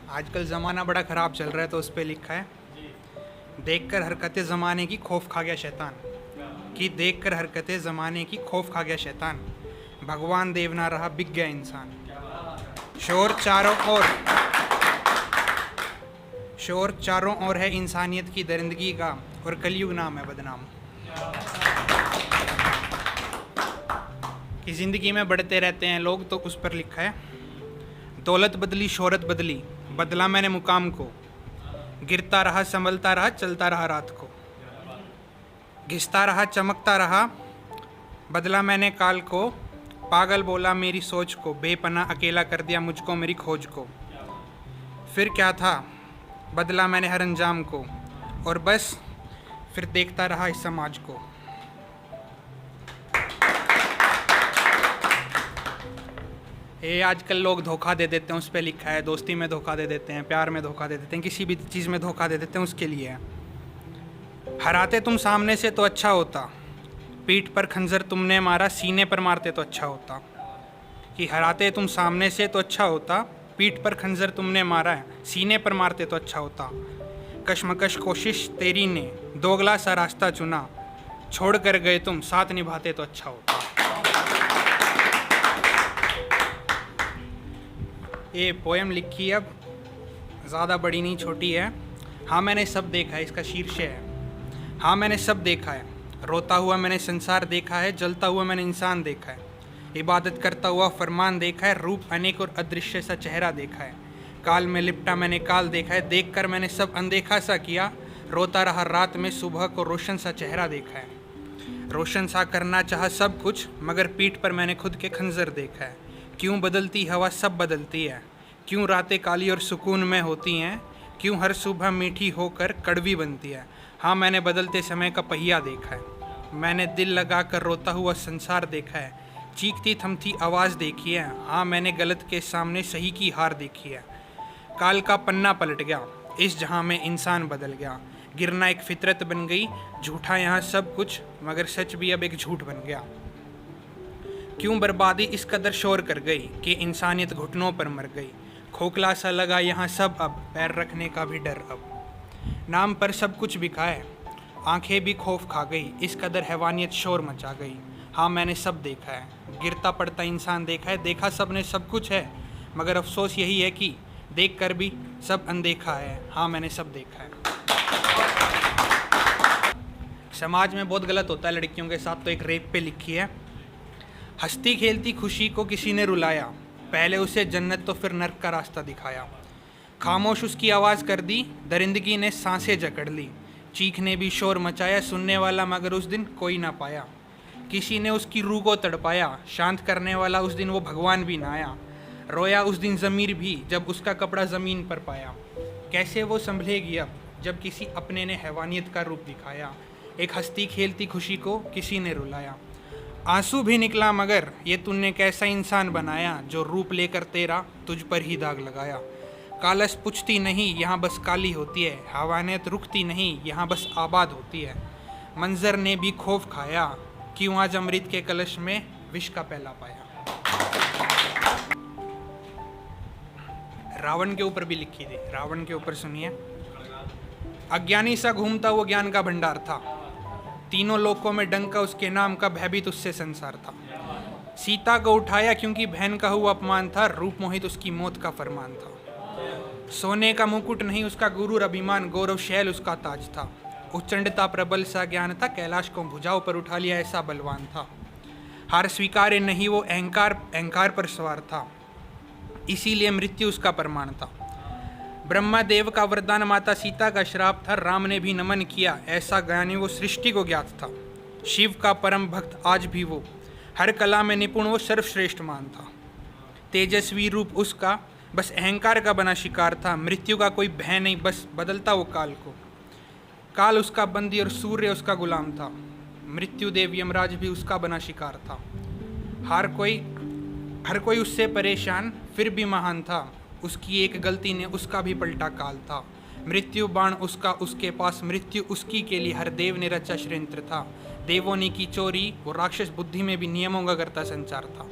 आजकल ज़माना बड़ा ख़राब चल रहा है तो उस पर लिखा है, देखकर हरकतें ज़माने की खौफ खा गया शैतान। कि देखकर हरकतें ज़माने की खौफ खा गया शैतान, भगवान देव ना रहा बिक गया इंसान। शोर चारों ओर, शोर चारों ओर है इंसानियत की दरिंदगी का, और कलयुग नाम है बदनाम। कि ज़िंदगी में बढ़ते रहते हैं लोग, तो उस पर लिखा है, दौलत बदली शोहरत बदली, बदला मैंने मुकाम को, गिरता रहा संभलता रहा चलता रहा रात को, घिसता रहा चमकता रहा बदला मैंने काल को, पागल बोला मेरी सोच को, बेपनाह अकेला कर दिया मुझको मेरी खोज को। फिर क्या था बदला मैंने हर अंजाम को, और बस फिर देखता रहा इस समाज को। ये आजकल लोग धोखा दे देते हैं, उस पर लिखा है, दोस्ती में धोखा दे देते हैं, प्यार में धोखा दे देते हैं, किसी भी चीज़ में धोखा दे देते हैं, उसके लिए है। हराते तुम सामने से तो अच्छा होता, पीठ पर खंजर तुमने मारा, सीने पर मारते तो अच्छा होता। कि हराते तुम सामने से तो अच्छा होता, पीठ पर खंजर तुमने मारा है, सीने पर मारते तो अच्छा होता। कशमकश कोशिश तेरी ने दोगला सा रास्ता चुना, छोड़ कर गए तुम साथ निभाते तो अच्छा होता। ये पोएम लिखी अब ज़्यादा बड़ी नहीं छोटी है। हाँ मैंने सब देखा है, इसका शीर्षक है हाँ मैंने सब देखा है। रोता हुआ मैंने संसार देखा है, जलता हुआ मैंने इंसान देखा है, इबादत करता हुआ फरमान देखा है, रूप अनेक और अदृश्य सा चेहरा देखा है। काल में लिपटा मैंने काल देखा है, देखकर मैंने सब अनदेखा सा किया, रोता रहा रात में सुबह को रोशन सा चेहरा देखा है। रोशन सा करना चाहा सब कुछ, मगर पीठ पर मैंने खुद के खंजर देखा है। क्यों बदलती हवा सब बदलती है, क्यों रातें काली और सुकून में होती हैं, क्यों हर सुबह मीठी होकर कड़वी बनती है। हाँ मैंने बदलते समय का पहिया देखा है, मैंने दिल लगा कर रोता हुआ संसार देखा है, चीखती थमती आवाज़ देखी है। हाँ मैंने गलत के सामने सही की हार देखी है। काल का पन्ना पलट गया, इस जहाँ में इंसान बदल गया, गिरना एक फितरत बन गई, झूठा यहाँ सब कुछ मगर सच भी अब एक झूठ बन गया। क्यों बर्बादी इस कदर शोर कर गई कि इंसानियत घुटनों पर मर गई, खोखला सा लगा यहाँ सब अब, पैर रखने का भी डर अब। नाम पर सब कुछ बिका है, आंखें भी खौफ खा गई, इस कदर हैवानियत शोर मचा गई। हाँ मैंने सब देखा है, गिरता पड़ता इंसान देखा है, देखा सब ने सब कुछ है, मगर अफसोस यही है कि देख कर भी सब अनदेखा है। हाँ मैंने सब देखा है। समाज में बहुत गलत होता है लड़कियों के साथ, तो एक रेप पे लिखी है, हंसती खेलती खुशी को किसी ने रुलाया, पहले उसे जन्नत तो फिर नर्क का रास्ता दिखाया। खामोश उसकी आवाज़ कर दी, दरिंदगी ने सांसें जकड़ ली, चीखने भी शोर मचाया, सुनने वाला मगर उस दिन कोई ना पाया। किसी ने उसकी रूह को तड़पाया, शांत करने वाला उस दिन वो भगवान भी ना आया। रोया उस दिन ज़मीर भी जब उसका कपड़ा ज़मीन पर पाया, कैसे वो संभलेगी अब जब किसी अपने ने हैवानियत का रूप दिखाया। एक हंसती खेलती खुशी को किसी ने रुलाया, आंसू भी निकला मगर ये तूने कैसा इंसान बनाया, जो रूप लेकर तेरा तुझ पर ही दाग लगाया। कालस पुछती नहीं यहाँ बस काली होती है, हैवानियत रुकती नहीं यहाँ बस आबाद होती है। मंजर ने भी खौफ खाया, क्यों आज अमृत के कलश में विष का प्याला पाया। रावण के ऊपर भी लिखी थी, रावण के ऊपर सुनिए। अज्ञानी सा घूमता वो ज्ञान का भंडार था, तीनों लोकों में डंका उसके नाम का, भयभीत उससे संसार था। सीता को उठाया क्योंकि बहन का हुआ अपमान था, रूप मोहित उसकी मौत का फरमान था। सोने का मुकुट नहीं उसका गुरूर अभिमान, गौरव शैल उसका ताज था। उच्चंडता प्रबल सा ज्ञान था, कैलाश को भुजाओं पर उठा लिया ऐसा बलवान था। हार स्वीकारे नहीं वो अहंकार पर सवार था, इसीलिए मृत्यु उसका प्रमाण था। ब्रह्मा देव का वरदान माता सीता का श्राप था, राम ने भी नमन किया ऐसा ज्ञानी वो सृष्टि को ज्ञात था। शिव का परम भक्त आज भी वो, हर कला में निपुण वो सर्वश्रेष्ठ मान था। तेजस्वी रूप उसका बस अहंकार का बना शिकार था, मृत्यु का कोई भय नहीं बस बदलता वो काल को। काल उसका बंदी और सूर्य उसका गुलाम था, मृत्यु देव यमराज भी उसका बना शिकार था। हर कोई उससे परेशान फिर भी महान था, उसकी एक गलती ने उसका भी पलटा काल था। मृत्यु बाण उसका उसके पास, मृत्यु उसकी के लिए हर देव ने रचा षड्यंत्र था। देवों ने की चोरी, वो राक्षस बुद्धि में भी नियमों का करता संचार था।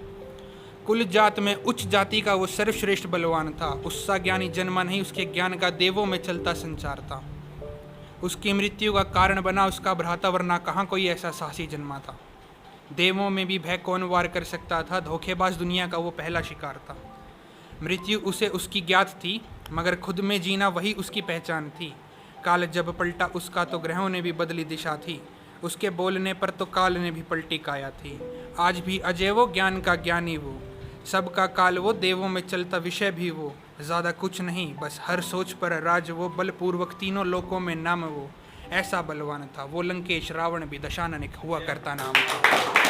कुल जात में उच्च जाति का वो सर्वश्रेष्ठ बलवान था। उसका ज्ञानी जन्मा नहीं, उसके ज्ञान का देवों में चलता संचार था। उसकी मृत्यु का कारण बना उसका भ्राता, वरना कहाँ कोई ऐसा साहसी जन्मा था। देवों में भी भय कौन वार कर सकता था, धोखेबाज दुनिया का वो पहला शिकार था। मृत्यु उसे उसकी ज्ञात थी, मगर खुद में जीना वही उसकी पहचान थी। काल जब पलटा उसका तो ग्रहों ने भी बदली दिशा थी, उसके बोलने पर तो काल ने भी पलटी काया थी। आज भी अजय वो, ज्ञान का ज्ञानी वो, सबका काल वो, देवों में चलता विषय भी वो। ज़्यादा कुछ नहीं, बस हर सोच पर राज वो, बलपूर्वक तीनों लोकों में नाम वो। ऐसा बलवान था वो लंकेश, रावण भी दशानन हुआ करता नाम था।